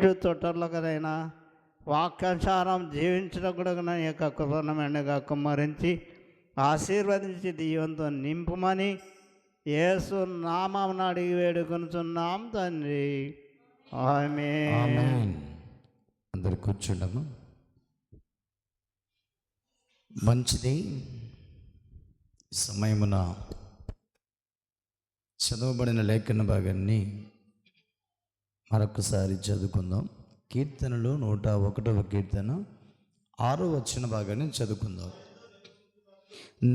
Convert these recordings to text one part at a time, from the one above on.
నీటి తొట్టర్లుగానైనా వాక్యానుసారం జీవించడం కూడా నీ యొక్క కృపను మెండుగా కుమ్మరించి ఆశీర్వదించి దీవంతో నింపుమని యేసు నామమున అడిగి వేడుకొనుచున్నాం తండ్రి, ఆమేన్. అందరు కూర్చుండము. మంచిది. సమయమున చదవబడిన లేఖన భాగాన్ని మరొకసారి చదువుకుందాం. కీర్తనలు 101వ కీర్తన 6వ వచన భాగాన్ని చదువుకుందాం.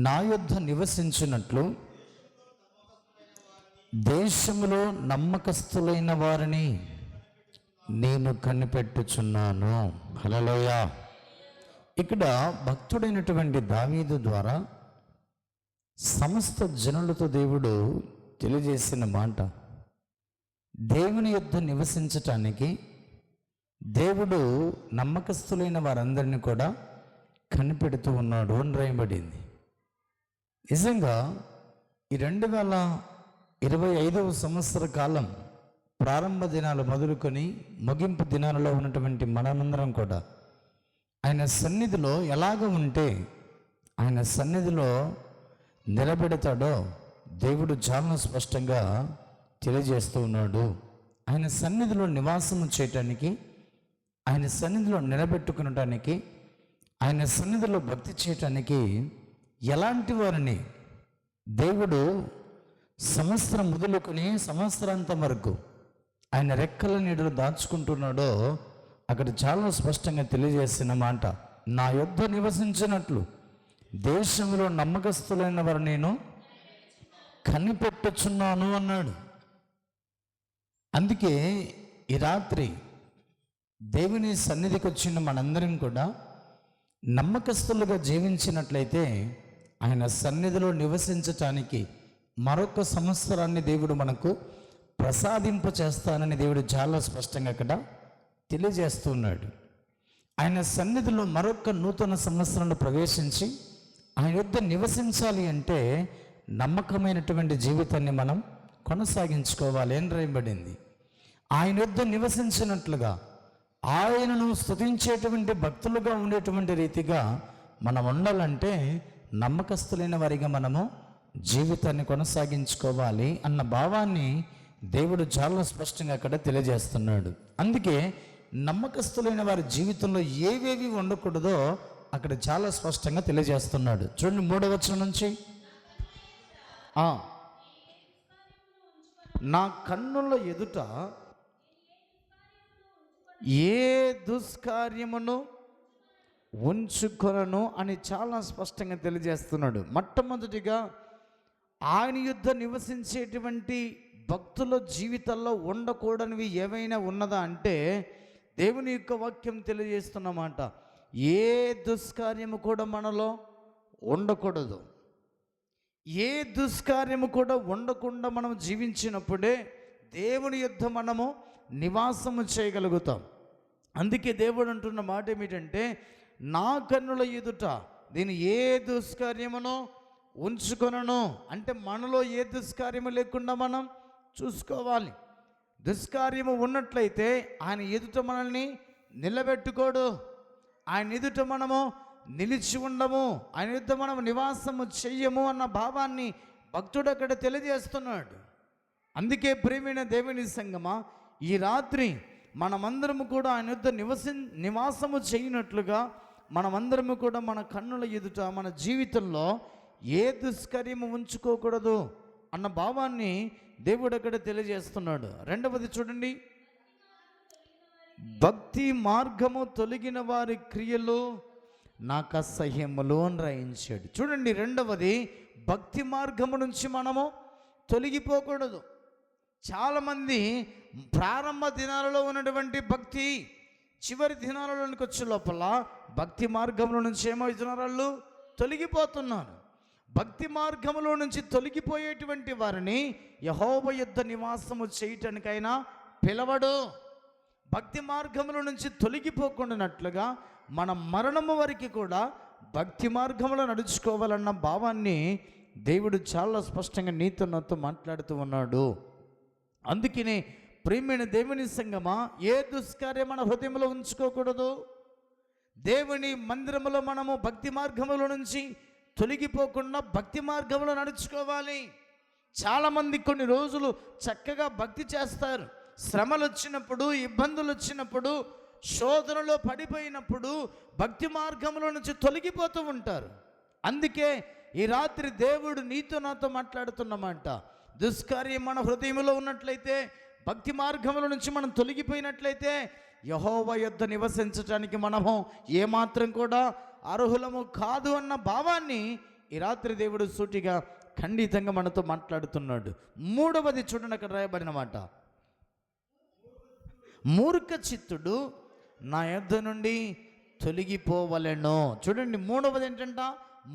నా యొద్ద నివసించినట్లు దేశములో నమ్మకస్తులైన వారిని నేను కనిపెట్టుచున్నాను. హల్లెలూయా. ఇక్కడ భక్తుడైనటువంటి దావీదు ద్వారా సమస్త జనులతో దేవుడు తెలియజేసిన మాట, దేవుని యొద్ద నివసించటానికి దేవుడు నమ్మకస్తులైన వారందరినీ కూడా కనిపెడుతూ ఉన్నాడు అని రాయబడింది. నిజంగా ఈ 2025వ సంవత్సర కాలం ప్రారంభ దినాలు మొదలుకొని ముగింపు దినాలలో ఉన్నటువంటి మనమందరం కూడా ఆయన సన్నిధిలో ఎలాగ ఉంటే ఆయన సన్నిధిలో నిలబెడతాడో దేవుడు చాలా స్పష్టంగా తెలియజేస్తూ ఉన్నాడు. ఆయన సన్నిధిలో నివాసము చేయటానికి, ఆయన సన్నిధిలో నిలబెట్టుకునటానికి, ఆయన సన్నిధిలో భక్తి చేయటానికి ఎలాంటి వారిని దేవుడు సంవత్సరం మొదలుకొని సంవత్సరాంతం వరకు ఆయన రెక్కల నీడలు దాచుకుంటున్నాడో అక్కడ చాలా స్పష్టంగా తెలియజేసిన మాట, నా యొద్ద నివసించినట్లు దేశంలో నమ్మకస్తులైన వారు నేను కనిపెట్టుచున్నాను అన్నాడు. అందుకే ఈ రాత్రి దేవుని సన్నిధికి వచ్చిన మనందరం కూడా నమ్మకస్తులుగా జీవించినట్లయితే ఆయన సన్నిధిలో నివసించటానికి మరొక సంవత్సరాన్ని దేవుడు మనకు ప్రసాదింప చేస్తానని దేవుడు చాలా స్పష్టంగా అక్కడ తెలియజేస్తున్నాడు. ఆయన సన్నిధిలో మరొక నూతన సంవత్సరాన్ని ప్రవేశించి ఆయన యొద్ద నివసించాలి అంటే నమ్మకమైనటువంటి జీవితాన్ని మనం కొనసాగించుకోవాలి అని రాయబడింది. ఆయన యొద్ద నివసించినట్లుగా ఆయనను స్తుతించేటువంటి భక్తులుగా ఉండేటువంటి రీతిగా మనం ఉండాలంటే నమ్మకస్తులైన వారిగా మనము జీవితాన్ని కొనసాగించుకోవాలి అన్న భావాన్ని దేవుడు చాలా స్పష్టంగా అక్కడ తెలియజేస్తున్నాడు. అందుకే నమ్మకస్తులైన వారి జీవితంలో ఏవేవి ఉండకూడదో అక్కడ చాలా స్పష్టంగా తెలియజేస్తున్నాడు. చూడండి 3వ వచనం నుంచి, నా కన్నుల ఎదుట ఏ దుష్కార్యమును ఉంచుకొనను అని చాలా స్పష్టంగా తెలియజేస్తున్నాడు. మొట్టమొదటిగా ఆయన యుద్ధ నివసించేటువంటి భక్తుల జీవితాల్లో ఉండకూడనివి ఏవైనా ఉన్నదా అంటే దేవుని యొక్క వాక్యం తెలియజేస్తున్నమాట, ఏ దుష్కార్యము కూడా మనలో ఉండకూడదు. ఏ దుష్కార్యము కూడా ఉండకుండా మనం జీవించినప్పుడే దేవుని యుద్ధ మనము నివాసము చేయగలుగుతాం. అందుకే దేవుడు అంటున్న మాట ఏమిటంటే, నా కన్నుల ఎదుట దీని ఏ దుష్కార్యమునో ఉంచుకొనను అంటే మనలో ఏ దుష్కార్యము లేకుండా మనం చూసుకోవాలి. దుష్కార్యము ఉన్నట్లయితే ఆయన ఎదుట మనల్ని నిలబెట్టుకోడు, ఆయన ఎదుట మనము నిలిచి ఉండము, ఆయన ఎదుట మనము నివాసము చెయ్యము అన్న భావాన్ని భక్తుడు అక్కడ తెలియజేస్తున్నాడు. అందుకే ప్రియమైన దేవుని సంగమా, ఈ రాత్రి మనమందరము కూడా ఆయన యొద్ద నివాసము చేయనట్లుగా మనమందరము కూడా మన కన్నుల ఎదుట మన జీవితంలో ఏ దుష్కార్యము ఉంచుకోకూడదు అన్న భావాన్ని దేవుడు అక్కడ తెలియజేస్తున్నాడు. 2వది చూడండి, భక్తి మార్గము తొలగిన వారి క్రియలు నాకు అసహ్యములు అని రాయించాడు. చూడండి, 2వది భక్తి మార్గము నుంచి మనము తొలగిపోకూడదు. చాలామంది ప్రారంభ దినాలలో ఉన్నటువంటి భక్తి చివరి దినాలలోనికి వచ్చే లోపల భక్తి మార్గంలో నుంచి ఏమవుతున్నారు, వాళ్ళు తొలగిపోతున్నారు. భక్తి మార్గంలో నుంచి తొలగిపోయేటువంటి వారిని యెహోవా యొద్ద నివాసము చేయటానికైనా పిలవడు. భక్తి మార్గంలో నుంచి తొలగిపోకుండానట్లుగా మన మరణము వరకు కూడా భక్తి మార్గంలో నడుచుకోవాలన్న భావాన్ని దేవుడు చాలా స్పష్టంగా నీతో నాతో మాట్లాడుతూ ఉన్నాడు. అందుకనే ప్రియమైన దేవుని సంగమా, ఏ దుష్కార్యం మన హృదయంలో ఉంచుకోకూడదు. దేవుని మందిరములో మనము భక్తి మార్గముల నుంచి తొలగిపోకుండా భక్తి మార్గంలో నడుచుకోవాలి. చాలామంది కొన్ని రోజులు చక్కగా భక్తి చేస్తారు, శ్రమలు వచ్చినప్పుడు, ఇబ్బందులు వచ్చినప్పుడు, శోధనలో పడిపోయినప్పుడు భక్తి మార్గంలో నుంచి తొలగిపోతూ ఉంటారు. అందుకే ఈ రాత్రి దేవుడు నీతో నాతో మాట్లాడుతున్నమాట. దుష్కార్యం మన హృదయంలో ఉన్నట్లయితే, భక్తి మార్గముల నుంచి మనం తొలగిపోయినట్లయితే యెహోవా యొద్ద నివసించడానికి మనము ఏమాత్రం కూడా అర్హులము కాదు అన్న భావాన్ని ఈ రాత్రి దేవుడు సూటిగా ఖండితంగా మనతో మాట్లాడుతున్నాడు. మూడవది చూడండి, అక్కడ రాయబడిన మాట, మూర్ఖ చిత్తుడు నా యొద్ద నుండి తొలగిపోవలెను. చూడండి, మూడవది ఏంటంట,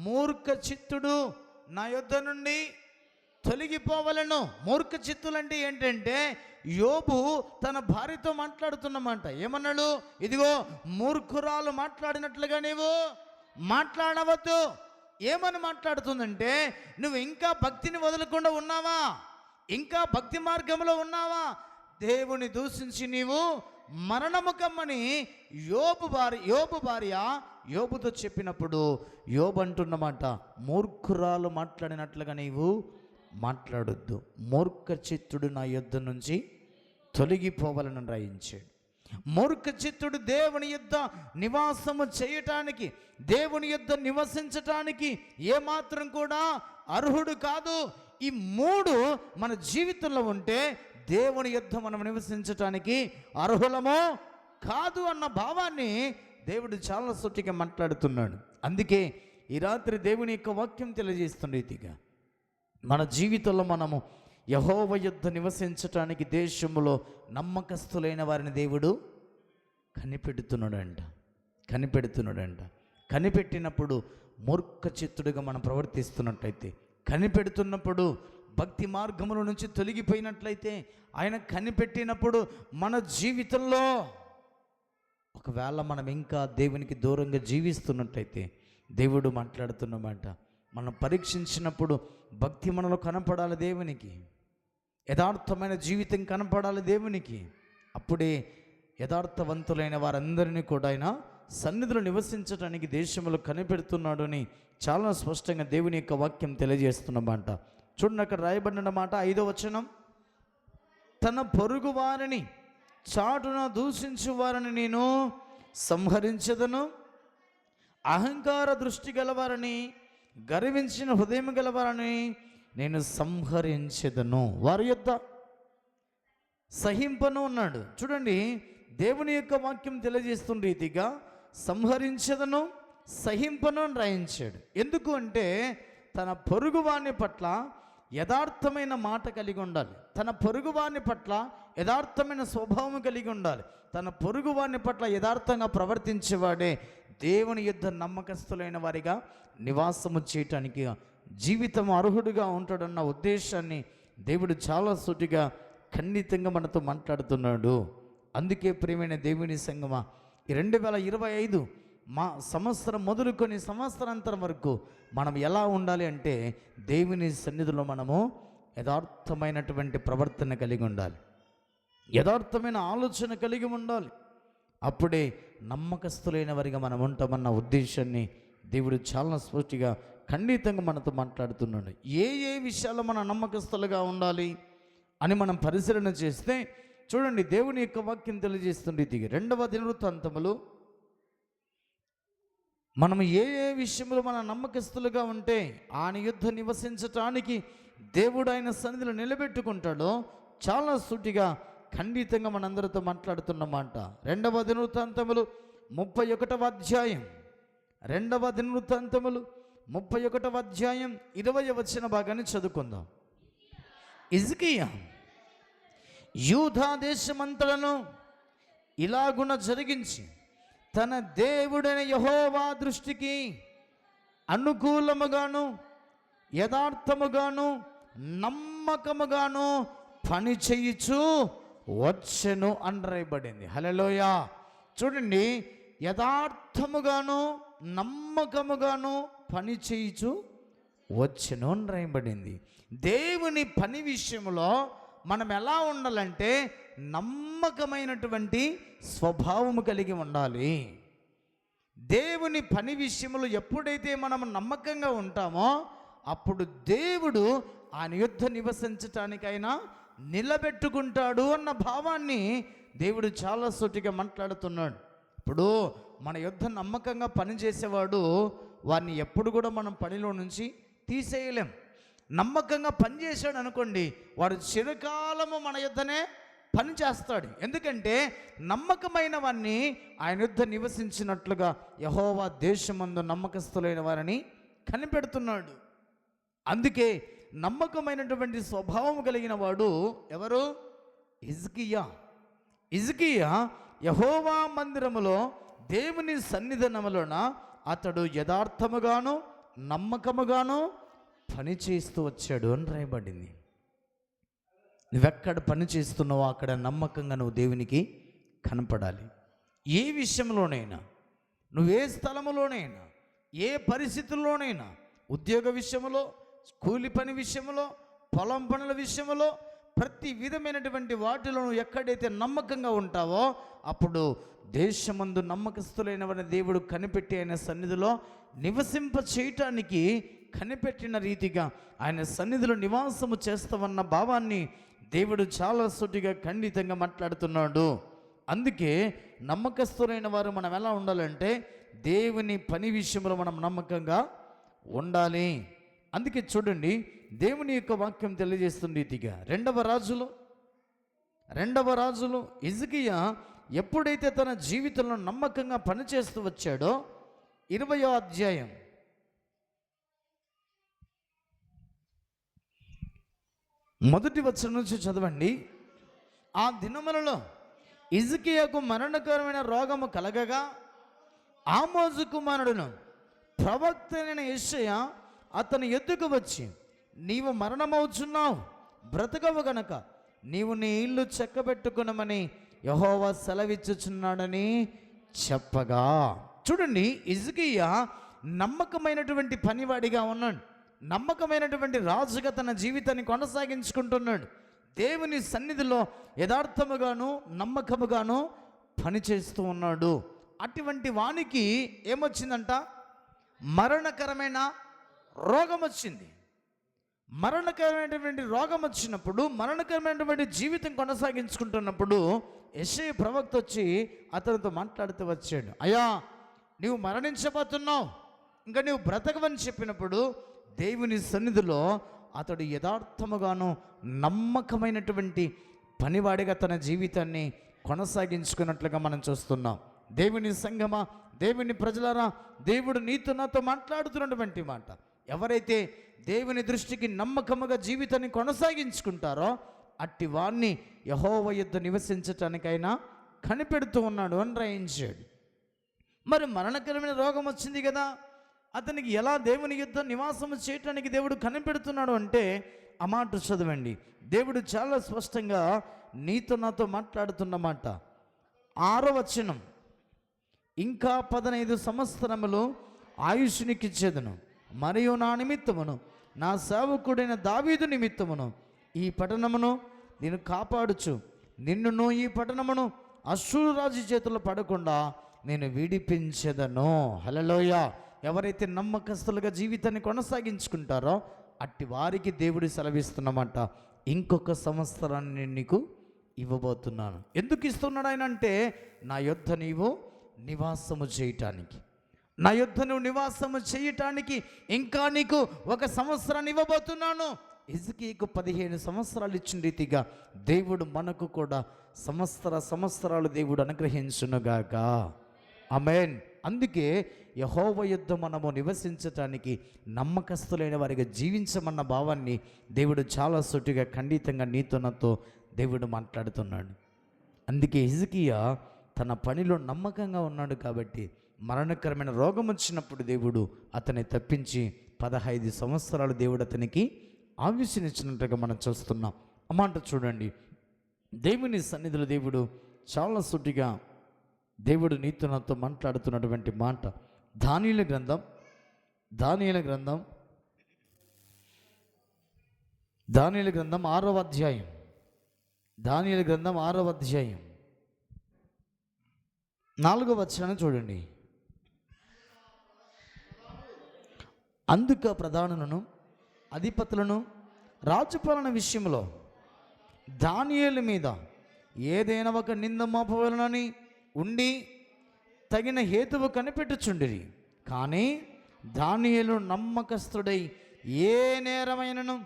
మూర్ఖ చిత్తుడు నా యొద్ద నుండి తొలగిపోవలను. మూర్ఖ చిత్తులు అంటే ఏంటంటే, యోబు తన భార్యతో మాట్లాడుతున్నమాట. ఏమన్నాడు? ఇదిగో మూర్ఖురాలు మాట్లాడినట్లుగా నీవు మాట్లాడవద్దు. ఏమని మాట్లాడుతుందంటే, నువ్వు ఇంకా భక్తిని వదలకుండా ఉన్నావా, ఇంకా భక్తి మార్గంలో ఉన్నావా, దేవుని దూషించి నీవు మరణము కమ్మని యోబు భార్య యోబుతో చెప్పినప్పుడు యోబు అంటున్నమాట, మూర్ఖురాలు మాట్లాడినట్లుగా నీవు మాట్లాడొద్దు. మూర్ఖ చిత్తుడు నా యొద్ద నుంచి తొలగిపోవాలని రాయించాడు. మూర్ఖ చిత్తుడు దేవుని యొద్ద నివాసము చేయటానికి, దేవుని యొద్ద నివసించటానికి ఏమాత్రం కూడా అర్హుడు కాదు. ఈ మూడు మన జీవితంలో ఉంటే దేవుని యొద్ద మనం నివసించటానికి అర్హులమో కాదు అన్న భావాన్ని దేవుడు చాలా సూటిగా మాట్లాడుతున్నాడు. అందుకే ఈ రాత్రి దేవుని యొక్క వాక్యం తెలియజేస్తున్న రీతిగా మన జీవితంలో మనము యెహోవా యొద్ద నివసించటానికి దేశంలో నమ్మకస్తులైన వారిని దేవుడు కనిపెడుతున్నాడంట. కనిపెట్టినప్పుడు మూర్ఖ చిత్తుడుగా మనం ప్రవర్తిస్తున్నట్లయితే, కనిపెడుతున్నప్పుడు భక్తి మార్గముల నుంచి తొలగిపోయినట్లయితే, ఆయన కనిపెట్టినప్పుడు మన జీవితంలో ఒకవేళ మనం ఇంకా దేవునికి దూరంగా జీవిస్తున్నట్లయితే దేవుడు మాట్లాడుతున్నమాట, మనం పరీక్షించినప్పుడు భక్తి మనలో కనపడాలి, దేవునికి యథార్థమైన జీవితం కనపడాలి దేవునికి. అప్పుడే యథార్థవంతులైన వారందరినీ కూడా ఆయన సన్నిధిలో నివసించడానికి దేశంలో కనిపెడుతున్నాడు అని చాలా స్పష్టంగా దేవుని యొక్క వాక్యం తెలియజేస్తున్నమాట. చూడండి, అక్కడ రాయబడిన మాట 5వ వచనం, తన పొరుగు వారిని చాటున దూషించు వారిని నేను సంహరించదను, అహంకార దృష్టి గలవారని, గర్వించిన హృదయం గలవారని నేను సంహరించదను, వారి యొద్ద సహింపను అన్నాడు. చూడండి, దేవుని యొక్క వాక్యం తెలియజేస్తున్న రీతిగా సంహరించదను, సహింపను అని రాయించాడు. ఎందుకు అంటే, తన పొరుగువాని పట్ల యథార్థమైన మాట కలిగి ఉండాలి, తన పొరుగువాని పట్ల యథార్థమైన స్వభావం కలిగి ఉండాలి, తన పొరుగువాని పట్ల యథార్థంగా ప్రవర్తించేవాడే దేవుని యుద్ధ నమ్మకస్తులైన వారిగా నివాసము చేయటానికి జీవితం అర్హుడుగా ఉంటాడన్న ఉద్దేశాన్ని దేవుడు చాలా సూటిగా ఖండితంగా మనతో మాట్లాడుతున్నాడు. అందుకే ప్రియమైన దేవుని సంగమా, ఈ 2025 మా సంవత్సరం మొదలుకొని సంవత్సరాంతరం వరకు మనం ఎలా ఉండాలి అంటే, దేవుని సన్నిధిలో మనము యథార్థమైనటువంటి ప్రవర్తన కలిగి ఉండాలి, యథార్థమైన ఆలోచన కలిగి ఉండాలి. అప్పుడే నమ్మకస్తులైన వారిగా మనం ఉంటామన్న ఉద్దేశాన్ని దేవుడు చాలా స్పష్టంగా ఖండితంగా మనతో మాట్లాడుతున్నాడు. ఏ విషయాల్లో మన నమ్మకస్తులుగా ఉండాలి అని మనం పరిశీలన చేస్తే, చూడండి, దేవుని యొక్క వాక్యం తెలియజేస్తుంది రీతిగా 2వ దినవృత్తాంతములు మనం ఏ విషయంలో మన నమ్మకస్తులుగా ఉంటే ఆయన యుద్ధ నివసించటానికి దేవుడు ఆయన సన్నిధిలో నిలబెట్టుకుంటాడో చాలా సూటిగా ఖండితంగా మనందరితో మాట్లాడుతున్నమాట. 2వ దినవృత్తాంతములు 31వ అధ్యాయం, 2వ దినవృత్తాంతములు 31వ అధ్యాయం 20వ వచన భాగాన్ని చదువుకుందాం. హిజ్కియా యూదా దేశమంతలను ఇలాగున జరిగించి తన దేవుడైన యెహోవా దృష్టికి అనుకూలముగాను యథార్థముగాను నమ్మకముగాను పని చేయుచు వచ్చెను అని రాయబడింది. హల్లెలూయా. చూడండి, యథార్థముగాను నమ్మకముగాను పని చేయుచు వచ్చెను అని రాయబడింది. దేవుని పని విషయంలో మనం ఎలా ఉండాలంటే నమ్మకమైనటువంటి స్వభావము కలిగి ఉండాలి. దేవుని పని విషయంలో ఎప్పుడైతే మనం నమ్మకంగా ఉంటామో అప్పుడు దేవుడు ఆయన యుద్ధ నివసించటానికైనా నిలబెట్టుకుంటాడు అన్న భావాన్ని దేవుడు చాలా సూటిగా మాట్లాడుతున్నాడు. ఇప్పుడు మన యుద్ధ నమ్మకంగా పనిచేసేవాడు వారిని ఎప్పుడు కూడా మనం పనిలో నుంచి తీసేయలేం. నమ్మకంగా పనిచేశాడు అనుకోండి, వాడు చిరకాలము మన యుద్ధనే పని చేస్తాడు. ఎందుకంటే నమ్మకమైన వారిని ఆయన యుద్ధ నివసించినట్లుగా యెహోవా దేశమందు నమ్మకస్తులైన వారిని కనిపెడుతున్నాడు. అందుకే నమ్మకమైనటువంటి స్వభావం కలిగిన వాడు ఎవరు? హిజ్కియా యెహోవా మందిరములో దేవుని సన్నిధానములోన అతడు యథార్థముగాను నమ్మకముగాను పని చేస్తూ వచ్చాడు అని రాయబడింది. నువ్వెక్కడ పని చేస్తున్నావో అక్కడ నమ్మకంగా నువ్వు దేవునికి కనపడాలి. ఏ విషయంలోనైనా, నువ్వే స్థలములోనైనా, ఏ పరిస్థితుల్లోనైనా, ఉద్యోగ విషయంలో, కూలి పని విషయంలో, పొలం పనుల విషయంలో, ప్రతి విధమైనటువంటి వాటిలో నువ్వు ఎక్కడైతే నమ్మకంగా ఉంటావో అప్పుడు దేశమందు నమ్మకస్తులైన వారిని దేవుడు కనిపెట్టి ఆయన సన్నిధిలో నివసింప చేయటానికి కనిపెట్టిన రీతిగా ఆయన సన్నిధిలో నివాసము చేస్తామన్న భావాన్ని దేవుడు చాలా సూటిగా ఖండితంగా మాట్లాడుతున్నాడు. అందుకే నమ్మకస్తులైన వారు మనం ఎలా ఉండాలంటే దేవుని పని విషయంలో మనం నమ్మకంగా ఉండాలి. అందుకే చూడండి, దేవుని యొక్క వాక్యం తెలియజేస్తున్న రీతిగా రెండవ రాజులు హిజ్కియా ఎప్పుడైతే తన జీవితంలో నమ్మకంగా పనిచేస్తూ వచ్చాడో 20వ అధ్యాయం 1వ వచనం నుంచి చదవండి. ఆ దినములలో హిజ్కియాకు మరణకరమైన రోగము కలగగా ఆమోజు కుమారుడును ప్రవక్త అయిన యెషయా అతని ఎద్దుకు వచ్చి, నీవు మరణమవుచున్నావు, బ్రతకవు గనక నీవు నీ ఇల్లు చెక్కబెట్టుకునమని యెహోవా సెలవిచ్చుచున్నాడని చెప్పగా. చూడండి, హిజ్కియా నమ్మకమైనటువంటి పనివాడిగా ఉన్నాడు. నమ్మకమైనటువంటి రాజుగా తన జీవితాన్ని కొనసాగించుకుంటున్నాడు. దేవుని సన్నిధిలో యథార్థముగాను నమ్మకముగాను పనిచేస్తూ ఉన్నాడు. అటువంటి వానికి ఏమొచ్చిందంట? మరణకరమైన రోగం వచ్చింది. మరణకరమైనటువంటి రోగం వచ్చినప్పుడు, మరణకరమైనటువంటి జీవితం కొనసాగించుకుంటున్నప్పుడు యెషయా ప్రవక్త వచ్చి అతనితో మాట్లాడుతూ వచ్చాడు. అయ్యా, నీవు మరణించబోతున్నావు, ఇంకా నీవు బ్రతకవని చెప్పినప్పుడు దేవుని సన్నిధిలో అతడు యథార్థముగాను నమ్మకమైనటువంటి పనివాడిగా తన జీవితాన్ని కొనసాగించుకున్నట్లుగా మనం చూస్తున్నాం. దేవుని సంగమా, దేవుని ప్రజలారా, దేవుడు నీతో నాతో మాట్లాడుతున్నటువంటి మాట, ఎవరైతే దేవుని దృష్టికి నమ్మకముగా జీవితాన్ని కొనసాగించుకుంటారో అట్టి వారిని యెహోవా యుద్ధ నివసించటానికైనా కనిపెడుతూ ఉన్నాడు అని రాయించాడు. మరి మరణకరమైన రోగం వచ్చింది కదా, అతనికి ఎలా దేవుని యుద్ధ నివాసము చేయటానికి దేవుడు కనిపెడుతున్నాడు అంటే ఆ మాట చదవండి. దేవుడు చాలా స్పష్టంగా నీతో నాతో మాట్లాడుతున్న మాట. 6వ వచనం, ఇంకా 15 సంవత్సరములు ఆయుష్నికిచ్చేదను, మరియు నా నిమిత్తమును నా సేవకుడైన దావీదు నిమిత్తమును ఈ పట్టణమును నేను కాపాడుచు నిన్నును ఈ పట్టణమును అశ్షూరు రాజు చేతుల్లో పడకుండా నేను విడిపించెదను. హల్లెలూయా. ఎవరైతే నమ్మకస్తులుగా జీవితాన్ని కొనసాగించుకుంటారో అట్టి వారికి దేవుడు సెలవిస్తున్నమాట, ఇంకొక సంవత్సరాన్ని నేను నీకు ఇవ్వబోతున్నాను. ఎందుకు ఇస్తున్నాడు ఆయన అంటే, నా యొద్ద నీవు నివాసము చేయటానికి, నా యొద్ద నువ్వు నివాసము చేయటానికి ఇంకా నీకు ఒక సంవత్సరాన్ని ఇవ్వబోతున్నాను. హిజ్కియాకు 15 సంవత్సరాలు ఇచ్చిన రీతిగా దేవుడు మనకు కూడా సంవత్సరాలు దేవుడు అనుగ్రహించునుగాక. ఆమేన్. అందుకే యెహోవా యుద్ధ మనము నివసించటానికి నమ్మకస్తులైన వారిగా జీవించమన్న భావాన్ని దేవుడు చాలా సూటిగా ఖండితంగా నీతో నాతో దేవుడు మాట్లాడుతున్నాడు. అందుకే హిజ్కియా తన పనిలో నమ్మకంగా ఉన్నాడు కాబట్టి మరణకరమైన రోగం వచ్చినప్పుడు దేవుడు అతన్ని తప్పించి 15 సంవత్సరాలు దేవుడు అతనికి ఆయుష్నిచ్చినట్టుగా మనం చూస్తున్నాం. అమ్మాట చూడండి, దేవుని సన్నిధిలో దేవుడు చాలా సూటిగా దేవుడు నీతో నాతో మాట్లాడుతున్నటువంటి మాట. దానియేలు గ్రంథం 6వ అధ్యాయం దానియేలు గ్రంథం 6వ అధ్యాయం 4వ వచనం చూడండి. అందుకు ప్రధానులను అధిపతులను రాజ్యపాలన విషయంలో దానియేలు మీద ఏదైనా ఒక నింద మోపవలనని ఉండి తగిన హేతువు కనిపెట్టుచుండిరి. కానీ దానియేలు నమ్మకస్తుడై ఏ నేరమైనను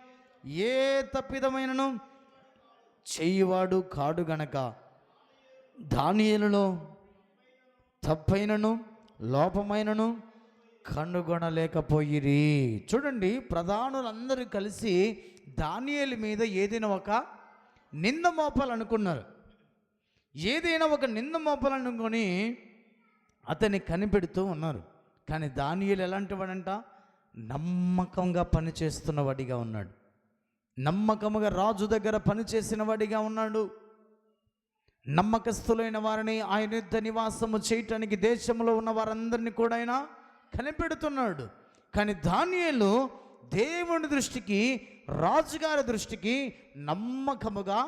ఏ తప్పిదమైనను చేయువాడు కాడు గనక దానియేలులో తప్పైనను లోపమైనను కనుగొనలేకపోయిరి. చూడండి, ప్రధానులందరూ కలిసి దానియేలు మీద ఏదైనా ఒక నింద మోపాలనుకున్నారు. ఏదైనా ఒక నింద మోపాలనుకొని అతన్ని కనిపెడుతూ ఉన్నారు. కానీ దానియేలు ఎలాంటి వాడంట? నమ్మకంగా పనిచేస్తున్న వాడిగా ఉన్నాడు. నమ్మకముగా రాజు దగ్గర పనిచేసిన వాడిగా ఉన్నాడు. నమ్మకస్తులైన వారిని ఆయన యుద్ధ నివాసము చేయటానికి దేశంలో ఉన్న వారందరినీ కూడా ఆయన కనిపెడుతున్నాడు. కానీ దానియేలు దేవుని దృష్టికి, రాజుగారి దృష్టికి నమ్మకముగా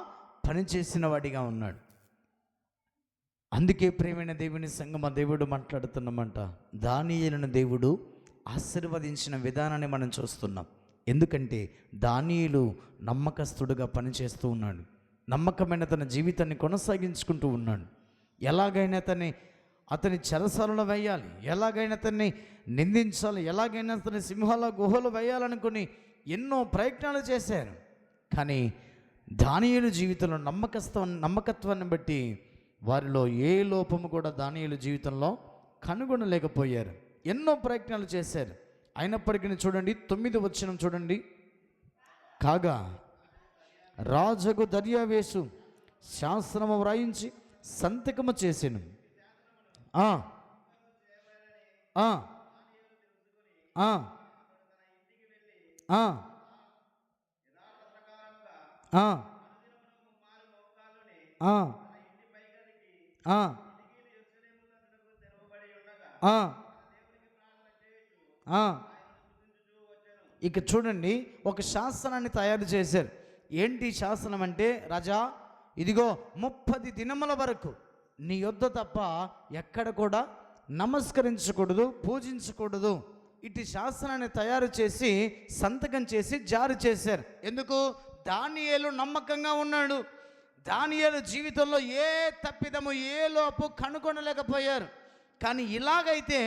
పనిచేసిన వాడిగా ఉన్నాడు. అందుకే ప్రియమైన దేవుని సంగమ, దేవుడు మాట్లాడుతున్నామంట, దానియేలును దేవుడు ఆశీర్వదించిన విధానాన్ని మనం చూస్తున్నాం. ఎందుకంటే దానియేలు నమ్మకస్తుడుగా పనిచేస్తూ ఉన్నాడు. నమ్మకమైన తన జీవితాన్ని కొనసాగించుకుంటూ ఉన్నాడు. ఎలాగైనా అతని చెరసాలలో వేయాలి, ఎలాగైనా అతన్ని నిందించాలి, ఎలాగైనా అతని సింహాల గుహలు వేయాలనుకుని ఎన్నో ప్రయత్నాలు చేశారు. కానీ దానియేలు జీవితంలో నమ్మకత్వాన్ని బట్టి వారిలో ఏ లోపము కూడా దానియేలు జీవితంలో కనుగొనలేకపోయారు. ఎన్నో ప్రయత్నాలు చేశారు. అయినప్పటికీ చూడండి, 9వ వచనం చూడండి. కాగా రాజుకు దర్యావేషు శాస్త్రము వ్రాయించి సంతకము చేసెను. ఆ ఆ ఆ ఆ ఇక చూడండి, ఒక శాసనాన్ని తయారు చేశారు. ఏంటి శాసనం అంటే, రాజా ఇదిగో 30 దినముల వరకు నీ యొద్ద తప్ప ఎక్కడ కూడా నమస్కరించకూడదు, పూజించకూడదు. ఇటు శాసనాన్ని తయారు చేసి సంతకం చేసి జారీ చేశారు. ఎందుకు? దానియేలు నమ్మకంగా ఉన్నాడు. దానియేలు జీవితంలో ఏ తప్పిదము, ఏ లోపు కనుగొనలేకపోయారు. కానీ ఇలాగైతే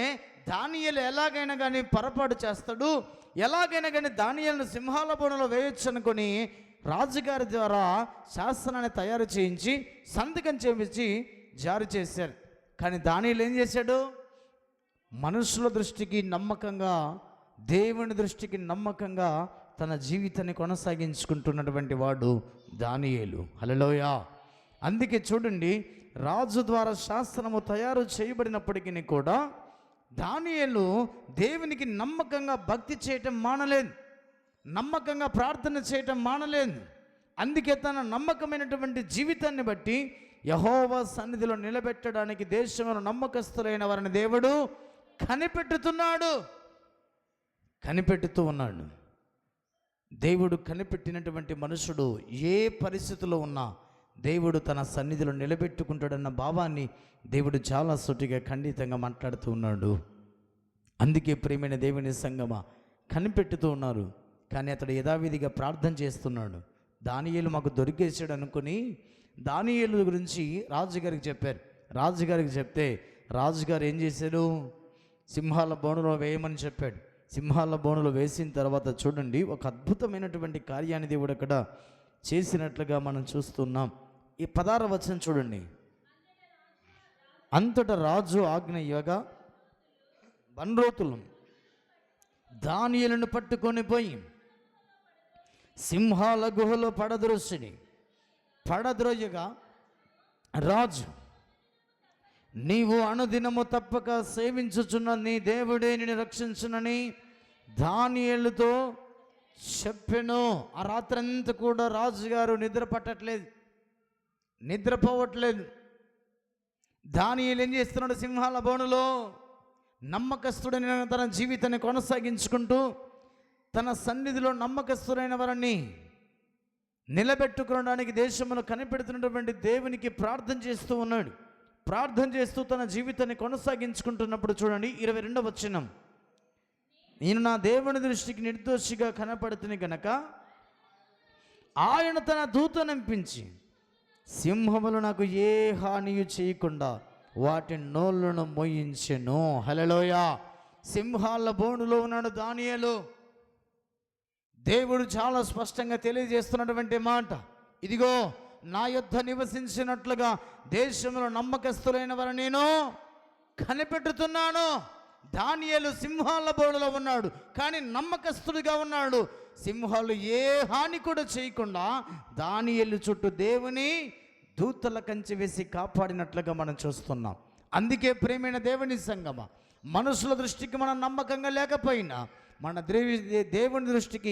దానియేలు ఎలాగైనా కానీ పొరపాటు చేస్తాడు, ఎలాగైనా కానీ దానియేలును సింహాల బోనులో వేయొచ్చు అనుకొని రాజుగారి ద్వారా శాసనాన్ని తయారు చేయించి సంతకం చేయించి జారీ చేశారు. కానీ దానియేలు ఏం చేశాడు? మనుషుల దృష్టికి నమ్మకంగా, దేవుని దృష్టికి నమ్మకంగా తన జీవితాన్ని కొనసాగించుకుంటున్నటువంటి వాడు దానియేలు. హల్లెలూయా. అందుకే చూడండి, రాజు ద్వారా శాస్త్రము తయారు చేయబడినప్పటికీ కూడా దానియేలు దేవునికి నమ్మకంగా భక్తి చేయటం మానలేదు, నమ్మకంగా ప్రార్థన చేయటం మానలేదు. అందుకే తన నమ్మకమైనటువంటి జీవితాన్ని బట్టి యెహోవా సన్నిధిలో నిలబెట్టడానికి దేశంలో నమ్మకస్తులైన వారిని దేవుడు కనిపెడుతూ ఉన్నాడు. దేవుడు కనిపెట్టినటువంటి మనుషుడు ఏ పరిస్థితిలో ఉన్నా దేవుడు తన సన్నిధిలో నిలబెట్టుకుంటాడన్న భావాన్ని దేవుడు చాలా సూటిగా ఖండితంగా మాట్లాడుతూ ఉన్నాడు. అందుకే ప్రియమైన దేవుని సంగమా, కనిపెట్టుతూ ఉన్నారు. కానీ అతడు యథావిధిగా ప్రార్థన చేస్తున్నాడు. దానియేలు మాకు దొరికేసాడు అనుకుని దానియేలు గురించి రాజుగారికి చెప్పారు. రాజుగారికి చెప్తే రాజుగారు ఏం చేశాడు? సింహాల బోనులో వేయమని చెప్పాడు. సింహాల బోనులో వేసిన తర్వాత చూడండి, ఒక అద్భుతమైనటువంటి కార్యాన్ని దేవుడు అక్కడ చేసినట్లుగా మనం చూస్తున్నాం. ఈ 16వ వచనం చూడండి. అంతటా రాజు ఆజ్ఞ ఇవ్వగా బండ్రోతులు దానియేలును పట్టుకొని పోయి సింహాల గుహలో పడద్రోయగా రాజు, నీవు అనుదినము తప్పక సేవించుచున్న నీ దేవుడే నిన్ను రక్షించునని దానియేలుతో చెప్పెను. ఆ రాత్రంతా కూడా రాజుగారు నిద్రపోవట్లేదు. దానియేలు ఏం చేస్తున్నాడు? సింహాల బోనులో నమ్మకస్తుడైన తన జీవితాన్ని కొనసాగించుకుంటూ తన సన్నిధిలో నమ్మకస్తుడైన వారిని నిలబెట్టుకోవడానికి దేశంలో కనిపెడుతున్నటువంటి దేవునికి ప్రార్థన చేస్తూ ఉన్నాడు. ప్రార్థన చేస్తూ తన జీవితాన్ని కొనసాగించుకుంటున్నప్పుడు చూడండి 22వ వచనం, నేను నా దేవుని దృష్టికి నిర్దోషిగా కనపడుతుంది గనక ఆయన తన దూతనంపించి సింహములు నాకు ఏ హానియు చేయకుండా వాటి నోళ్ళను మోయించెను. హల్లెలూయా. సింహాల బోనులో ఉన్నాడు దానియేలు. దేవుడు చాలా స్పష్టంగా తెలియజేస్తున్నటువంటి మాట, ఇదిగో నా యొద్ద నివసించినట్లుగా దేశంలో నమ్మకస్తులైన వారు నేను కనిపెట్టుతున్నాను. దానియేలు సింహాల బోనులో ఉన్నాడు, కానీ నమ్మకస్తుడిగా ఉన్నాడు. సింహాలు ఏ హాని కూడా చేయకుండా దానియేలు చుట్టూ దేవుని దూతల కంచె వేసి కాపాడినట్లుగా మనం చూస్తున్నాం. అందుకే ప్రేమైన దేవుని సంగమా, మనుషుల దృష్టికి మనం నమ్మకంగా లేకపోయినా మన దేవుని దృష్టికి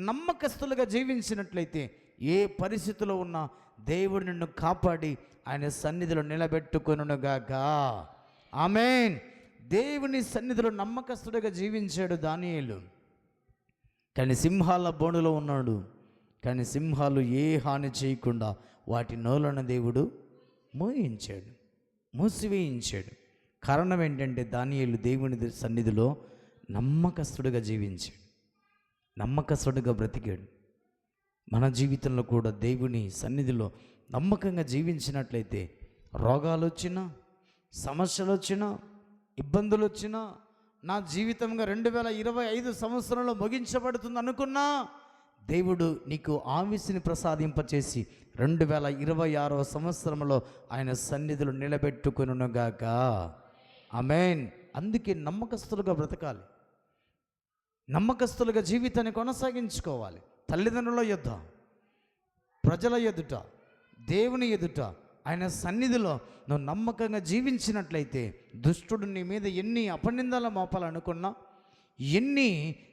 నమ్మకస్తులుగా జీవించినట్లయితే ఏ పరిస్థితిలో ఉన్నా దేవుడు నిన్ను కాపాడి ఆయన సన్నిధిలో నిలబెట్టుకొనుగాక. ఆమేన్. దేవుని సన్నిధిలో నమ్మకస్తుడిగా జీవించాడు దానియేలు. కానీ సింహాల బోనులో ఉన్నాడు, కానీ సింహాలు ఏ హాని చేయకుండా వాటి నోలను దేవుడు మూసివేయించాడు. కారణం ఏంటంటే దానియేలు దేవుని సన్నిధిలో నమ్మకస్తుడిగా జీవించాడు, నమ్మకస్తుడిగా బ్రతికాడు. మన జీవితంలో కూడా దేవుని సన్నిధిలో నమ్మకంగా జీవించినట్లయితే రోగాలు వచ్చినా, సమస్యలు వచ్చినా, ఇబ్బందులు వచ్చినా, నా జీవితంగా 2025 సంవత్సరంలో ముగించబడుతుంది అనుకున్నా దేవుడు నీకు ఆయుస్సుని ప్రసాదింపచేసి 2026వ సంవత్సరంలో ఆయన సన్నిధిలో నిలబెట్టుకొనుగాక. ఆమేన్. అందుకే నమ్మకస్తులుగా బ్రతకాలి, నమ్మకస్తులుగా జీవితాన్ని కొనసాగించుకోవాలి. తల్లిదండ్రుల యొద్ద, ప్రజల ఎదుట, దేవుని ఎదుట, ఆయన సన్నిధిలో నువ్వు నమ్మకంగా జీవించినట్లయితే దుష్టుడు నీ మీద ఎన్ని అపనిందలు మోపాలనుకున్నా,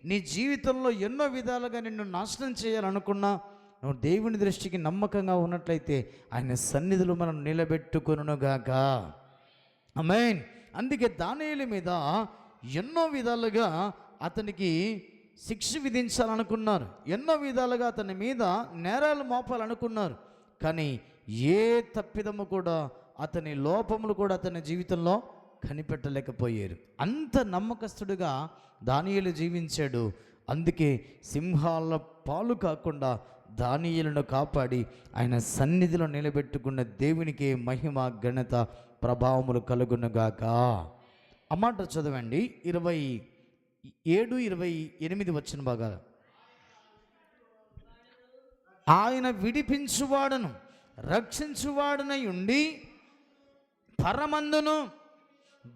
నీ జీవితంలో ఎన్నో విధాలుగా నిన్ను నాశనం చేయాలనుకున్నా, నువ్వు దేవుని దృష్టికి నమ్మకంగా ఉన్నట్లయితే ఆయన సన్నిధిలో మనం నిలబెట్టుకొనుగాక. ఆమేన్. అందుకే దానియేలు మీద ఎన్నో విధాలుగా అతనికి శిక్ష విధించాలనుకున్నారు, ఎన్నో విధాలుగా అతని మీద నేరాలు మోపాలనుకున్నారు. కానీ ఏ తప్పిదము కూడా, అతని లోపములు కూడా అతని జీవితంలో కనిపెట్టలేకపోయారు. అంత నమ్మకస్తుడిగా దానియేలు జీవించాడు. అందుకే సింహాల పాలు కాకుండా దానియేలును కాపాడి ఆయన సన్నిధిలో నిలబెట్టుకున్న దేవునికి మహిమ, ఘనత, ప్రభావములు కలుగునుగాక. ఆ మాట చదవండి. 27, 28 వచ్చిన భాగాలు. ఆయన విడిపించువాడను రక్షించువాడనై ఉండి పరమందును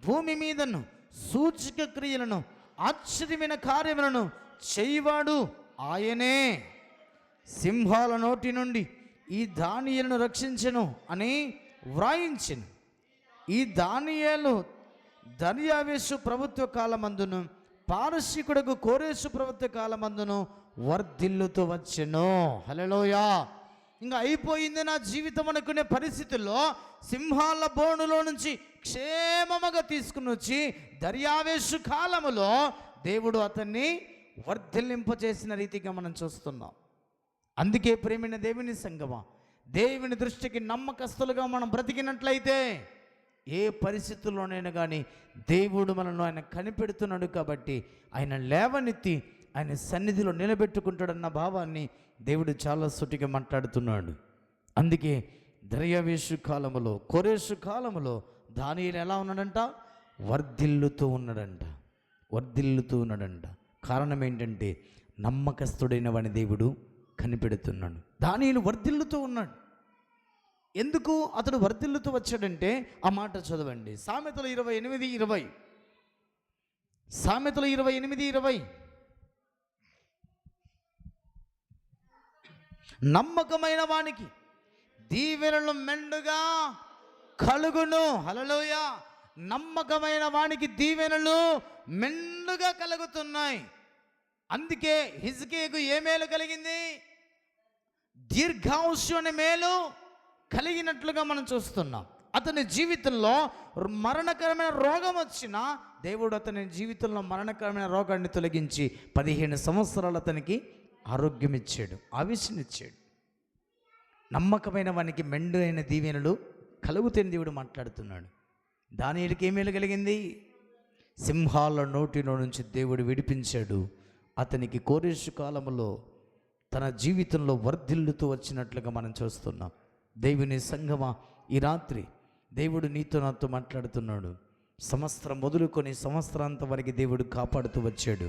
భూమి మీదను సూచక క్రియలను ఆశ్చర్యమైన కార్యములను చేయవాడు ఆయనే. సింహాల నోటి నుండి ఈ దానియేలును రక్షించెను అని వ్రాయించెను. ఈ దానియేలు దర్యావేషు ప్రభుత్వ కాలమందును పారసీకుడకు కోరేసు ప్రభుత్వ కాలమందును వర్ధిల్లుతూ వచ్చెను. హల్లెలూయా. ఇంకా అయిపోయింది నా జీవితం అనుకునే పరిస్థితుల్లో సింహాల బోనులో నుంచి క్షేమముగా తీసుకుని వచ్చి దర్యావేషు కాలములో దేవుడు అతన్ని వర్ధిల్లింపచేసిన రీతిగా మనం చూస్తున్నాం. అందుకే ప్రేమైన దేవుని సంగమా, దేవుని దృష్టికి నమ్మకస్తులుగా మనం బ్రతికినట్లయితే ఏ పరిస్థితుల్లోనైనా కానీ దేవుడు మనల్ని ఆయన కనిపెడుతున్నాడు కాబట్టి ఆయన లేవనెత్తి ఆయన సన్నిధిలో నిలబెట్టుకుంటాడన్న భావాన్ని దేవుడు చాలా సూటిగా మాట్లాడుతున్నాడు. అందుకే దర్యావేషు కాలములో, కోరేషు కాలములో దానియేలు ఎలా ఉన్నాడంట? వర్ధిల్లుతూ ఉన్నాడంట. కారణం ఏంటంటే నమ్మకస్తుడైన వాని దేవుడు కనిపెడుతున్నాడు. దానియేలు వర్ధిల్లుతూ ఉన్నాడు. ఎందుకు అతడు వర్ధిల్లుతూ వచ్చాడంటే ఆ మాట చదవండి. సామెతలు 28:20. సామెతలు 28:20. నమ్మకమైన వానికి దీవెనలు మెండుగా కలుగును. హల్లెలూయా. నమ్మకమైన వానికి దీవెనలు మెండుగా కలుగుతున్నాయి. అందుకే హిజ్కియాకు ఏ మేలు కలిగింది? దీర్ఘాయుష్షు అనే మేలు కలిగినట్లుగా మనం చూస్తున్నాం. అతని జీవితంలో మరణకరమైన రోగం వచ్చినా దేవుడు అతని జీవితంలో మరణకరమైన రోగాన్ని తొలగించి 15 సంవత్సరాలు అతనికి ఆరోగ్యం ఇచ్చాడు, ఆయుష్నిచ్చాడు. నమ్మకమైన వానికి మెండైన దీవెనలు కలుగుతాయని దేవుడు మాట్లాడుతున్నాడు. దానియేలుకి ఏ మేలు కలిగింది? సింహాల నోటిలో నుంచి దేవుడు విడిపించాడు. అతనికి కోరేషు కాలంలో తన జీవితంలో వర్ధిల్లుతూ వచ్చినట్లుగా మనం చూస్తున్నాం. దేవుని సంగమా, ఈ రాత్రి దేవుడు నీతో నాతో మాట్లాడుతున్నాడు. సంవత్సరం మొదలుకొని సంవత్సరాంతం వరకు దేవుడు కాపాడుతూ వచ్చాడు.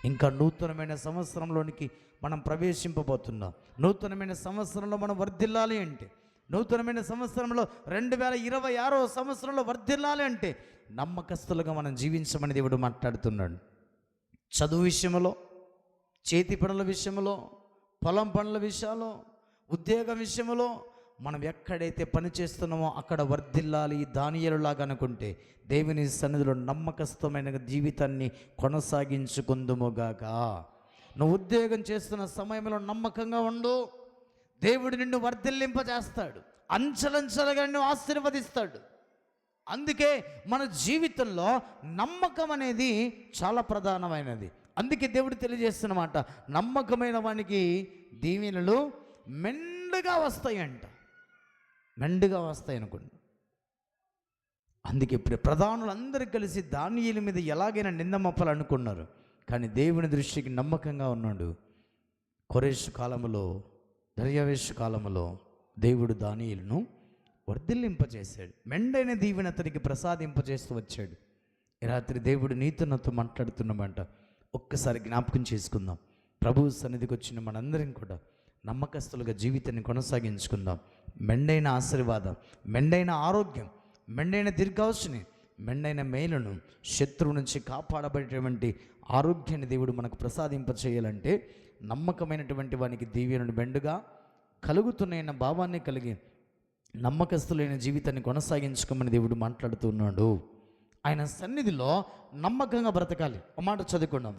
ఇంకా నూతనమైన సంవత్సరంలోనికి మనం ప్రవేశింపబోతున్నాం. నూతనమైన సంవత్సరంలో మనం వర్ధిల్లాలి అంటే, నూతనమైన సంవత్సరంలో 2026వ సంవత్సరంలో వర్ధిల్లాలి అంటే నమ్మకస్తులుగా మనం జీవించమని దేవుడు మాట్లాడుతున్నాడు. చదువు విషయంలో, చేతి పనుల విషయంలో, పొలం పనుల విషయాల్లో, ఉద్యోగ విషయంలో మనం ఎక్కడైతే పని చేస్తున్నామో అక్కడ వర్ధిల్లాలి. దానియేలులాగా అనుకుంటే దేవుని సన్నిధిలో నమ్మకస్తమైన జీవితాన్ని కొనసాగించుకుందుముగాక. నువ్వు ఉద్యోగం చేస్తున్న సమయంలో నమ్మకంగా ఉండు. దేవుడు నిన్ను వర్ధిల్లింపజేస్తాడు, అంచెలంచెలుగా నిన్ను ఆశీర్వదిస్తాడు. అందుకే మన జీవితంలో నమ్మకం అనేది చాలా ప్రధానమైనది. అందుకే దేవుడు తెలియజేస్తున్నమాట, నమ్మకమైన వానికి దీవెనలు మెండుగా వస్తాయంట. మెండుగా వస్తాయి అనుకోండి. అందుకే ఇప్పుడు ప్రధానులందరూ కలిసి దానియేలు మీద ఎలాగైనా నింద మప్పాలనుకున్నారు. కానీ దేవుని దృష్టికి నమ్మకంగా ఉన్నాడు. కోరేషు కాలములో, దర్యావేషు కాలములో దేవుడు దానియేలును వర్ధిల్లింపజేశాడు. మెండైన దీవెన అతనికి ప్రసాదింపజేస్తూ వచ్చాడు. ఈ రాత్రి దేవుడు నీతో నాతో మాట్లాడుతున్నమాట. ఒక్కసారి జ్ఞాపకం చేసుకుందాం. ప్రభువు సన్నిధికి వచ్చిన మనందరం కూడా నమ్మకస్తులుగా జీవితాన్ని కొనసాగించుకుందాం. మెండైన ఆశీర్వాదం, మెండైన ఆరోగ్యం, మెండైన దీర్ఘాయుష్ని, మెండైన మేలును, శత్రువు నుంచి కాపాడబడేటువంటి ఆరోగ్యాన్ని దేవుడు మనకు ప్రసాదింపచేయాలంటే నమ్మకమైనటువంటి వానికి దీవెనలు మెండుగా కలుగుతున్నాయన్న భావాన్ని కలిగి నమ్మకస్తులైన జీవితాన్ని కొనసాగించుకోమని దేవుడు మాట్లాడుతున్నాడు. ఆయన సన్నిధిలో నమ్మకంగా బ్రతకాలి. ఒక మాట చదువుకుందాం.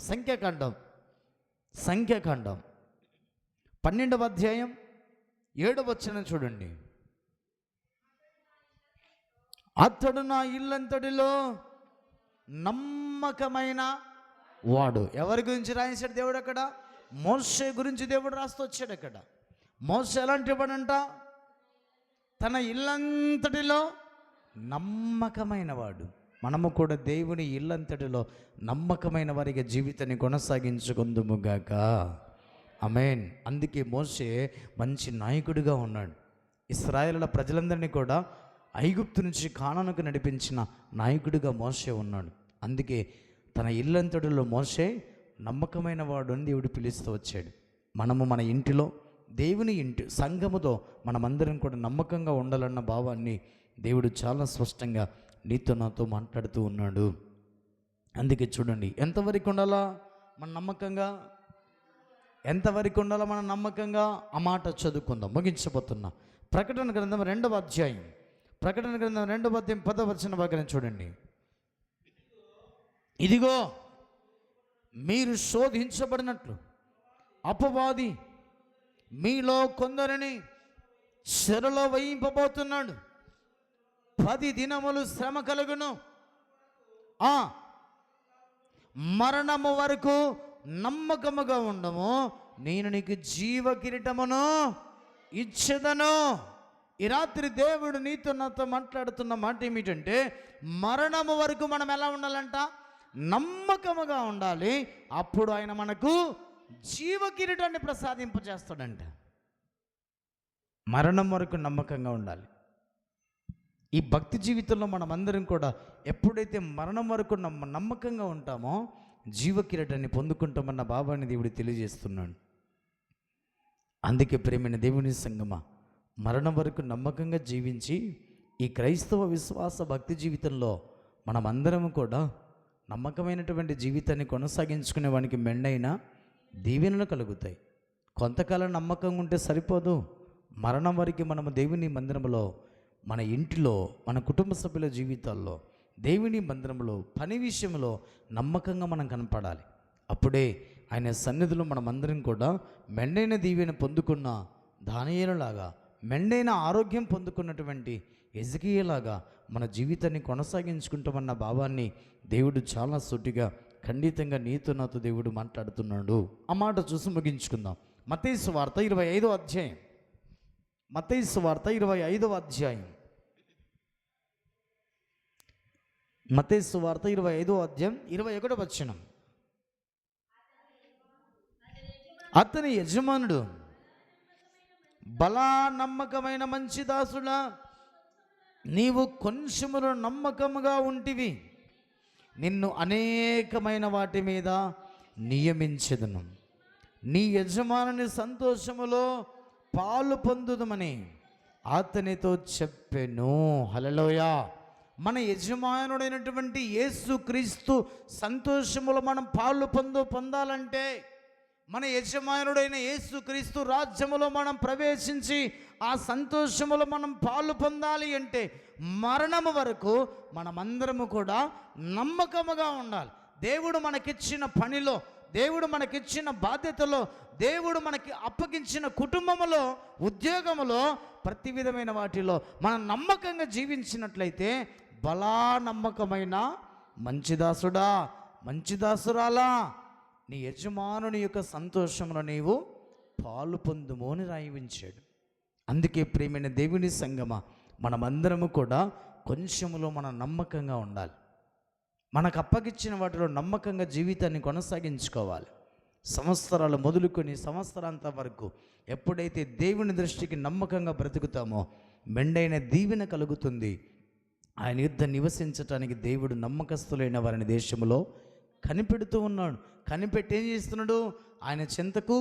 సంఖ్యాకాండం 12వ అధ్యాయం 7వ వచనం చూడండి. అతడు నా ఇల్లంతటిలో నమ్మకమైన వాడు. ఎవరి గురించి రాయించాడు దేవుడు అక్కడ? మోషే గురించి దేవుడు రాస్తూ వచ్చాడు అక్కడ. మోషే ఎలాంటి వాడంట? తన ఇల్లంతటిలో నమ్మకమైన వాడు. మనము కూడా దేవుని ఇల్లంతటిలో నమ్మకమైన వారికి జీవితాన్ని కొనసాగించుకుందుముగాక. ఆమేన్. అందుకే మోషే మంచి నాయకుడిగా ఉన్నాడు. ఇశ్రాయేలుల ప్రజలందరినీ కూడా ఐగుప్తు నుంచి కానానుకు నడిపించిన నాయకుడిగా మోషే ఉన్నాడు. అందుకే తన ఇల్లంతటిలో మోషే నమ్మకమైన వాడు అని దేవుడు పిలుస్తూ వచ్చాడు. మనము మన ఇంటిలో, దేవుని ఇంటి సంఘముతో మనమందరం కూడా నమ్మకంగా ఉండాలన్న భావాన్ని దేవుడు చాలా స్పష్టంగా నీతో నాతో మాట్లాడుతూ ఉన్నాడు. అందుకే చూడండి, ఎంతవరకు ఉండాలా మన నమ్మకంగా, ఎంతవరకు ఉండాలా మన నమ్మకంగా? ఆ మాట చదువుకుందాం, ముగించబోతున్నా. ప్రకటన గ్రంథం 2వ అధ్యాయం, ప్రకటన గ్రంథం 2వ అధ్యాయం 10వ వచన భాగాన్ని చూడండి. ఇదిగో మీరు శోధించబడినట్లు అపవాది మీలో కొందరిని చెరలో వేయింపబోతున్నాడు. 10 దినములు శ్రమ కలుగును. మరణము వరకు నమ్మకముగా ఉండము, నేను నీకు జీవ కిరీటమును ఇచ్చెదను. ఈ రాత్రి దేవుడు నీతో నాతో మాట్లాడుతున్న మాట ఏమిటంటే, మరణము వరకు మనం ఎలా ఉండాలంట? నమ్మకముగా ఉండాలి. అప్పుడు ఆయన మనకు జీవ కిరీటాన్ని ప్రసాదింపజేస్తాడంట. మరణం వరకు నమ్మకంగా ఉండాలి. ఈ భక్తి జీవితంలో మనం అందరం కూడా ఎప్పుడైతే మరణం వరకు నమ్మకంగా ఉంటామో జీవ కిరీటాన్ని పొందుకుంటామన్న భావాన్ని దేవుడు తెలియజేస్తున్నాడు. అందుకే ప్రేమైన దేవుని సంగమా, మరణం వరకు నమ్మకంగా జీవించి ఈ క్రైస్తవ విశ్వాస భక్తి జీవితంలో మనమందరం కూడా నమ్మకమైనటువంటి జీవితాన్ని కొనసాగించుకునే వానికి మెండైన దీవెనలు కలుగుతాయి. కొంతకాలం నమ్మకంగా ఉంటే సరిపోదు. మరణం వరకు మనము దేవుని మందిరంలో, మన ఇంటిలో, మన కుటుంబ సభ్యుల జీవితాల్లో, దేవుని మందిరంలో, పని విషయంలో నమ్మకంగా మనం కనపడాలి. అప్పుడే ఆయన సన్నిధిలో మనమందరం కూడా మెండైన దీవెన పొందుకున్న దానియేలులాగా, మెండైన ఆరోగ్యం పొందుకున్నటువంటి ఎజికియేలాగా మన జీవితాన్ని కొనసాగించుకుంటామన్న భావాన్ని దేవుడు చాలా సూటిగా ఖండితంగా నీతో నాతో దేవుడు మాట్లాడుతున్నాడు. ఆ మాట చూసి ముగించుకుందాం. మత్తయి సువార్త 25వ అధ్యాయం మత్తయి సువార్త 25వ అధ్యాయం. మత్తయి సువార్త 25వ అధ్యాయం 21వ వచనం. అతని యజమానుడు, బలా నమ్మకమైన మంచి దాసుడా, నీవు కొంచెములో నమ్మకముగా ఉంటివి, నిన్ను అనేకమైన వాటి మీద నియమించెదను, నీ యజమానుని సంతోషములో పాలు పొందుదమని అతనితో చెప్పెను. హల్లెలూయా. మన యజమానుడైనటువంటి యేసుక్రీస్తు సంతోషములో మనం పాలు పొందాలంటే, మన యజమానుడైన యేసుక్రీస్తు రాజ్యములో మనం ప్రవేశించి ఆ సంతోషములో మనం పాలు పొందాలి అంటే మరణము వరకు మనమందరము కూడా నమ్మకముగా ఉండాలి. దేవుడు మనకిచ్చిన పనిలో, దేవుడు మనకిచ్చిన బాధ్యతలో, దేవుడు మనకి అప్పగించిన కుటుంబములో, ఉద్యోగములో, ప్రతి విధమైన వాటిలో మనం నమ్మకంగా జీవించినట్లయితే, బలా నమ్మకమైన మంచిదాసుడా, మంచిదాసురాలా, నీ యజమానుని యొక్క సంతోషంలో నీవు పాలు పొందుము అని రాయించాడు. అందుకే ప్రియమైన దేవుని సంగమా, మనమందరము కూడా కొంచెములో మనం నమ్మకంగా ఉండాలి. మనకు అప్పగించిన వాటిలో నమ్మకంగా జీవితాన్ని కొనసాగించుకోవాలి. సంవత్సరాలు మొదలుకొని సంవత్సరాంతం వరకు ఎప్పుడైతే దేవుని దృష్టికి నమ్మకంగా బ్రతుకుతామో మెండైన దీవెన కలుగుతుంది. ఆయన యుద్ధ నివసించటానికి దేవుడు నమ్మకస్తులైన వారిని దేశంలో కనిపెడుతూ ఉన్నాడు. కనిపెట్టి ఏం చేస్తున్నాడు? ఆయన చెంతకు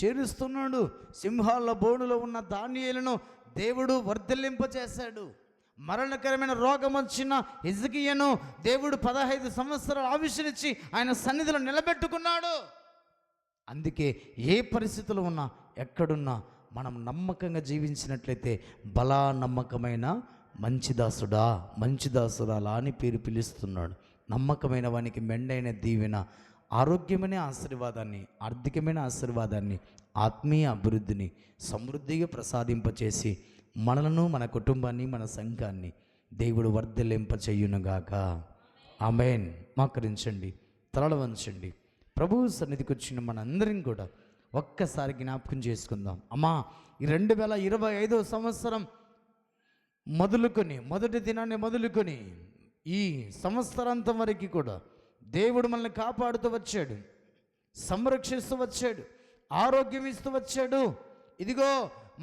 చేరుస్తున్నాడు. సింహాల బోనులో ఉన్న దానియేలును దేవుడు వర్ధిల్లింపచేశాడు. మరణకరమైన రోగం వచ్చిన హిజ్కియాను దేవుడు 15 సంవత్సరాల ఆయుష్నిచ్చి ఆయన సన్నిధిలో నిలబెట్టుకున్నాడు. అందుకే ఏ పరిస్థితులు ఉన్నా, ఎక్కడున్నా మనం నమ్మకంగా జీవించినట్లయితే బలా నమ్మకమైన మంచిదాసుడా, మంచిదాసురాలా అని పేరు పిలుస్తున్నాడు. నమ్మకమైన వానికి మెండైన దీవెన, ఆరోగ్యమైన ఆశీర్వాదాన్ని, ఆర్థికమైన ఆశీర్వాదాన్ని, ఆత్మీయ అభివృద్ధిని సమృద్ధిగా ప్రసాదింపచేసి మనలను, మన కుటుంబాన్ని, మన సంఘాన్ని దేవుడు వర్ధిల్లింపచేయునుగాక. ఆమేన్. మోకరించండి, తలలు వంచండి. ప్రభువు సన్నిధికి వచ్చిన మనందరం కూడా ఒక్కసారి జ్ఞాపకం చేసుకుందాం. అమ్మా, ఈ 2025వ సంవత్సరం మొదలుకొని, మొదటి దినాన్ని మొదలుకొని ఈ సంవత్సరాంతం వరకు కూడా దేవుడు మనల్ని కాపాడుతూ వచ్చాడు, సంరక్షిస్తూ వచ్చాడు, ఆరోగ్యం ఇస్తూ వచ్చాడు. ఇదిగో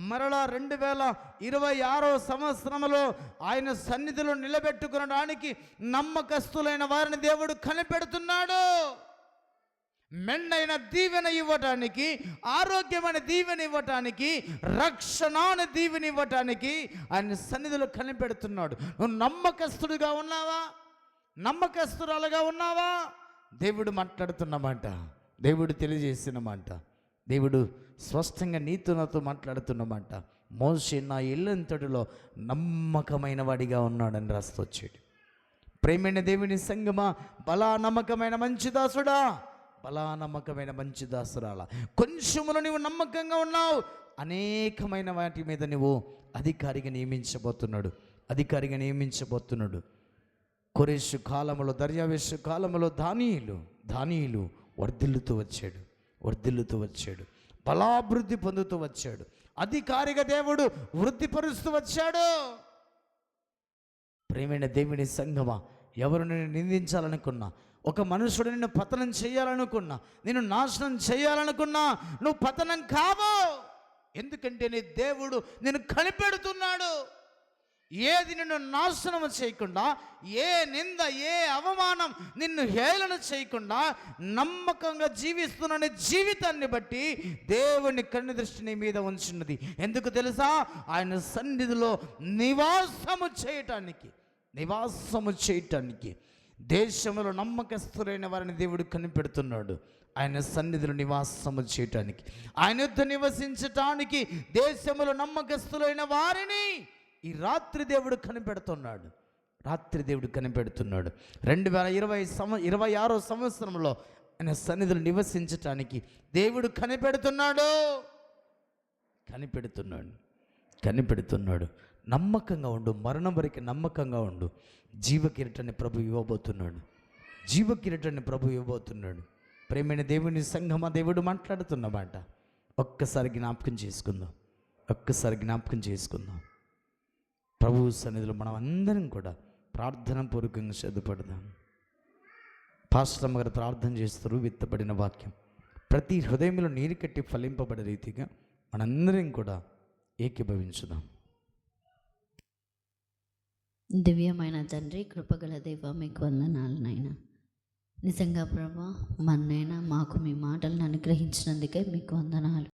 మరలా 2026వ సంవత్సరంలో ఆయన సన్నిధిలో నిలబెట్టుకునడానికి నమ్మకస్తులైన వారిని దేవుడు కనిపెడుతున్నాడు. మెండైన దీవెన ఇవ్వటానికి, ఆరోగ్యమైన దీవెన ఇవ్వటానికి, రక్షణ దీవెన ఇవ్వటానికి ఆయన సన్నిధిలో కనిపెడుతున్నాడు. నువ్వు నమ్మకస్తుడిగా ఉన్నావా? నమ్మకస్తురాలుగా ఉన్నావా? దేవుడు మాట్లాడుతున్నమాట, దేవుడు తెలియజేసినమాట, దేవుడు స్పష్టంగా నీతో నాతో మాట్లాడుతున్నమాట. మోషే నా ఇల్లంతటిలో నమ్మకమైన వాడిగా ఉన్నాడని రాస్తొచ్చాడు. ప్రేమైన దేవుని సంగమా, బలా నమ్మకమైన మంచిదాసుడా, బలా నమ్మకమైన మంచిదాసురాల, కొంచెములో నీవు నమ్మకంగా ఉన్నావు, అనేకమైన వాటి మీద నువ్వు అధికారిగా నియమించబోతున్నాడు. కొరేషు కాలములో, దర్యావేషు కాలములో దానియేలు వర్ధిల్లుతూ వచ్చాడు, బలాభివృద్ధి పొందుతూ వచ్చాడు, అధికారిగా దేవుడు వృద్ధిపరుస్తూ వచ్చాడు. ప్రేమైన దేవుని సంగమా, ఎవరు నిన్ను నిందించాలనుకున్నా, ఒక మనుషుడు నిన్ను పతనం చేయాలనుకున్నా, నిన్ను నాశనం చేయాలనుకున్నా, నువ్వు పతనం కావు. ఎందుకంటే నీ దేవుడు నిన్ను కనిపెడుతున్నాడు. ఏది నిన్ను నాశనం చేయకుండా, ఏ నింద, ఏ అవమానం నిన్ను హేళన చేయకుండా నమ్మకంగా జీవిస్తున్న నీ జీవితాన్ని బట్టి దేవుని కన్ను దృష్టి నీ మీద ఉంచున్నది. ఎందుకు తెలుసా? ఆయన సన్నిధిలో నివాసము చేయటానికి దేశంలో నమ్మకస్తులైన వారిని దేవుడు కనిపెడుతున్నాడు. ఆయన సన్నిధిలో నివాసము చేయటానికి, ఆయన యుద్ధ నివసించటానికి దేశంలో నమ్మకస్తులైన వారిని ఈ రాత్రి దేవుడు కనిపెడుతున్నాడు. 2026వ సంవత్సరంలో ఆయన సన్నిధిలో నివసించటానికి దేవుడు కనిపెడుతున్నాడు. నమ్మకంగా ఉండు, మరణం వరకు నమ్మకంగా ఉండు. జీవకిరీటాన్ని ప్రభు ఇవ్వబోతున్నాడు. ప్రేమైన దేవుని సంఘమా, దేవుడు మాట్లాడుతున్నమాట. ఒక్కసారి జ్ఞాపకం చేసుకుందాం. ఒక్కసారి జ్ఞాపకం చేసుకుందాం. ప్రభువు సన్నిధిలో మనం అందరం కూడా ప్రార్థన పూర్వకంగా సిద్ధపడదాం. పాస్టర్ అమ్మగారు ప్రార్థన చేస్తారు. విత్తబడిన వాక్యం ప్రతి హృదయంలో నీరు కట్టి ఫలింపబడే రీతిగా మనందరం కూడా ఏకీభవించుదాం. దివ్యమైన తండ్రి, కృపగల దేవ, మీకు వందనాలు నాయన. నిజంగా ప్రభా, మన్నైనా మాకు మీ మాటలను అనుగ్రహించినందుకే మీకు వందనాలు.